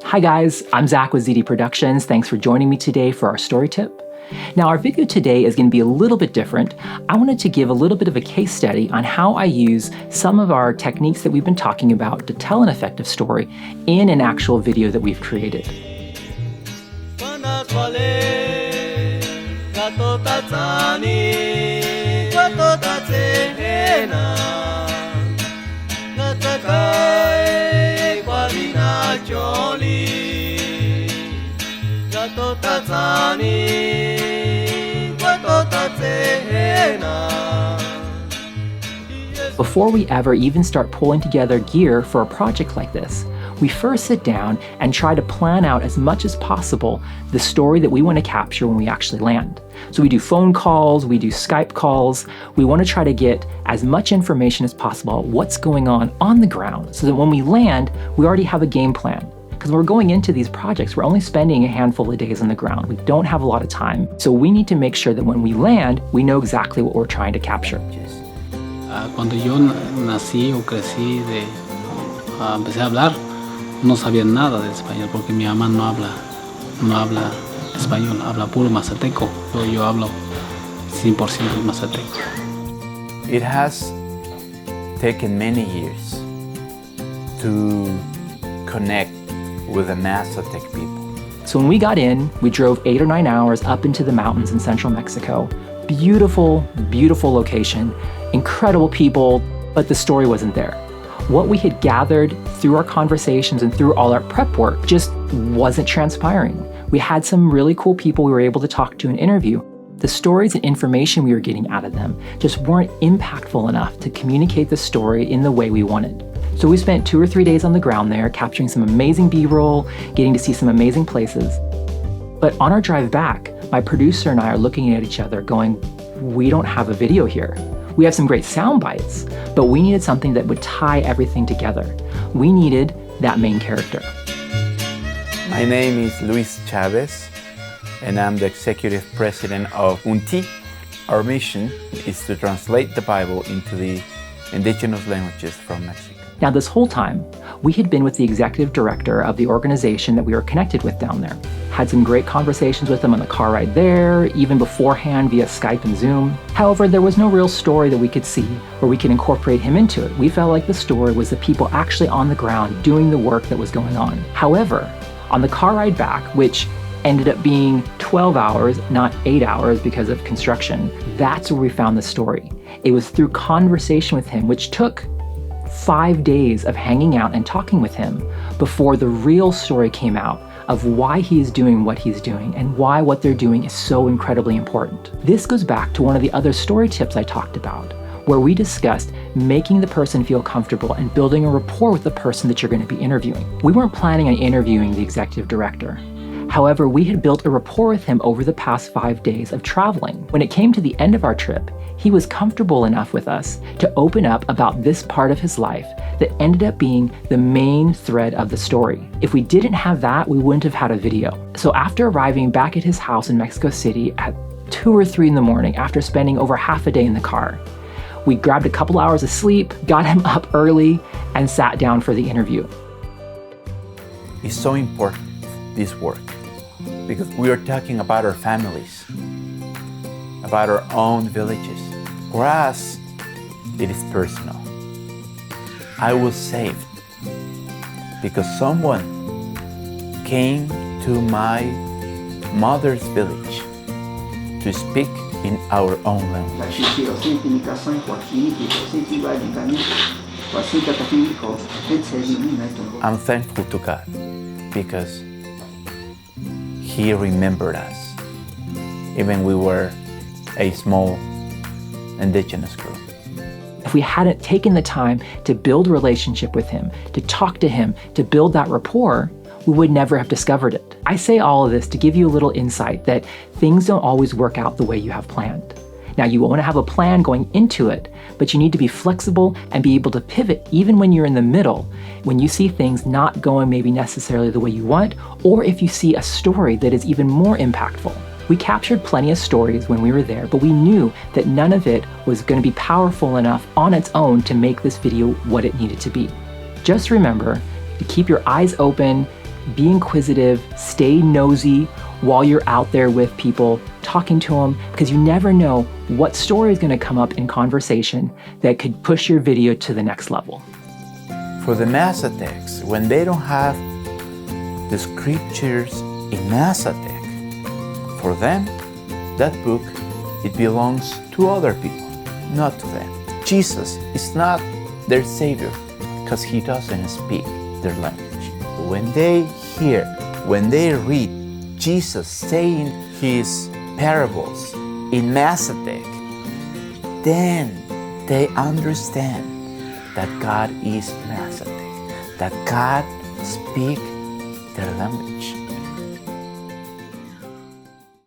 Hi guys, I'm Zach with ZD Productions. Thanks for joining me today for our story tip. Now our video today is going to be a little bit different. I wanted to give a little bit of a case study on how I use some of our techniques that we've been talking about to tell an effective story in an actual video that we've created. Before we ever even start pulling together gear for a project like this, we first sit down and try to plan out as much as possible the story that we want to capture when we actually land. So we do phone calls, we do Skype calls. We want to try to get as much information as possible about what's going on the ground so that when we land, we already have a game plan. Because when we're going into these projects, we're only spending a handful of days on the ground. We don't have a lot of time. So we need to make sure that when we land, we know exactly what we're trying to capture. Cuando yo nací o crecí, empecé a hablar, no sabía nada de español porque mi mamá no habla español, habla puro mazateco. Yo hablo 100% mazateco. It has taken many years to connect with the Mazatec people. So when we got in, we drove 8 or 9 hours up into the mountains in central Mexico. Beautiful, beautiful location, incredible people, but the story wasn't there. What we had gathered through our conversations and through all our prep work just wasn't transpiring. We had some really cool people we were able to talk to and interview. The stories and information we were getting out of them just weren't impactful enough to communicate the story in the way we wanted. So we spent 2 or 3 days on the ground there, capturing some amazing B-roll, getting to see some amazing places. But on our drive back, my producer and I are looking at each other going, we don't have a video here. We have some great sound bites, but we needed something that would tie everything together. We needed that main character. My name is Luis Chavez, and I'm the executive president of UNTI. Our mission is to translate the Bible into the indigenous languages from Mexico. Now this whole time, we had been with the executive director of the organization that we were connected with down there. Had some great conversations with him on the car ride there, even beforehand via Skype and Zoom. However, there was no real story that we could see where we could incorporate him into it. We felt like the story was the people actually on the ground doing the work that was going on. However, on the car ride back, which ended up being 12 hours, not 8 hours because of construction, that's where we found the story. It was through conversation with him, which took 5 days of hanging out and talking with him before the real story came out of why he is doing what he's doing and why what they're doing is so incredibly important. This goes back to one of the other story tips I talked about, where we discussed making the person feel comfortable and building a rapport with the person that you're going to be interviewing. We weren't planning on interviewing the executive director. However, we had built a rapport with him over the past 5 days of traveling. When it came to the end of our trip, he was comfortable enough with us to open up about this part of his life that ended up being the main thread of the story. If we didn't have that, we wouldn't have had a video. So after arriving back at his house in Mexico City at 2 or 3 in the morning, after spending over half a day in the car, we grabbed a couple hours of sleep, got him up early, and sat down for the interview. It's so important, this work, because we are talking about our families, about our own villages. For us, it is personal. I was saved because someone came to my mother's village to speak in our own language. I'm thankful to God because He remembered us, even we were a small indigenous group. If we hadn't taken the time to build a relationship with him, to talk to him, to build that rapport, we would never have discovered it. I say all of this to give you a little insight that things don't always work out the way you have planned. Now, you want to have a plan going into it, but you need to be flexible and be able to pivot even when you're in the middle, when you see things not going maybe necessarily the way you want, or if you see a story that is even more impactful. We captured plenty of stories when we were there, but we knew that none of it was going to be powerful enough on its own to make this video what it needed to be. Just remember to keep your eyes open, Be inquisitive, stay nosy while you're out there with people, talking to them, because you never know what story is going to come up in conversation that could push your video to the next level. For the Mazateks, when they don't have the scriptures in Mazatec, for them, that book, it belongs to other people, not to them. Jesus is not their Savior because He doesn't speak their language. When they hear, when they read Jesus saying His parables in Mazatec, then they understand that God is Mazatec, that God speaks their language.